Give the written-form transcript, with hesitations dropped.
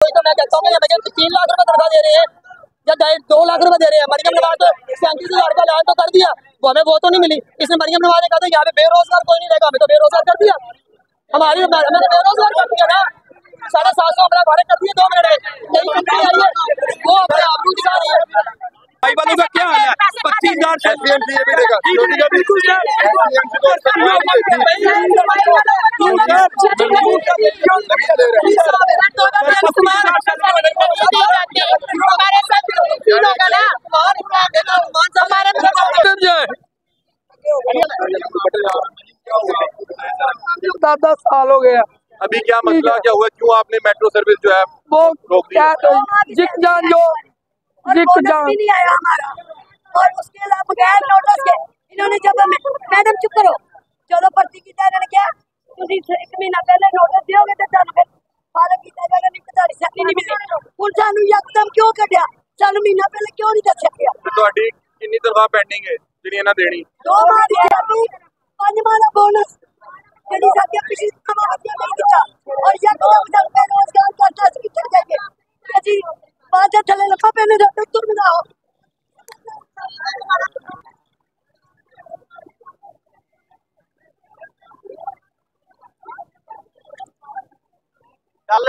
वही तो मैं कहता हूँ कि 3 लाख रुपए तनख्वाह दे रहे हैं या 2 लाख रुपए दे रहे हैं। मरियम नवाज तो 37,000 का ऐलान तो कर दिया, वो हमें वो तो नहीं मिली। इसमें मरियम नवाज ने कहा था यहाँ पे बेरोजगार कोई नहीं रहेगा, हमें तो बेरोजगार कर दिया, हमें तो बेरोजगार कर दिया ना। 750 हमारा भारत कर दिए 2 मिनट में। नई कंपनी आई है वो अपने आबरू दिखा रही है। भाई वालों का क्या हाल है? 25,000 भी देगा बिल्कुल दस साल हो गया। अभी क्या मसला क्या हुआ, क्यों आपने मेट्रो सर्विस जो है वो रोक दी? जिक जान जो जिक जान नहीं आया हमारा, और उसके अलावा बगैर नोटिस के इन्होंने जब हमें, मैडम चुप करो, चलो भर्ती की इन्होंने क्या तुम 1 महीना पहले नोटिस दियोगे तो तुम फिर फालक की जाएगा, नहीं पता सैलरी नहीं मिली। उन सानू यकदम क्यों कटिया, सानू महीना पहले क्यों नहीं दस सकिया? ਤੁਹਾਡੀ ਕਿੰਨੀ ਤਨਖਾਹ ਪੈਂਡਿੰਗ ਹੈ ਜਿਹੜੀ ਇਹਨਾਂ ਦੇਣੀ? 2 माह दी सैलरी, 5 माह का बोनस ਜਿਹੜੀ ਸਾਡੀ ਪਿਛਲੀ ਸਮਾਵਤੀਆਂ ਨਹੀਂ ਦਿੱਤਾ, और यकदम जब बेरोजगार करता है कितने जाएंगे जी? 5 थले लफा पहने जाते तुम बनाओ। ਚੱਲ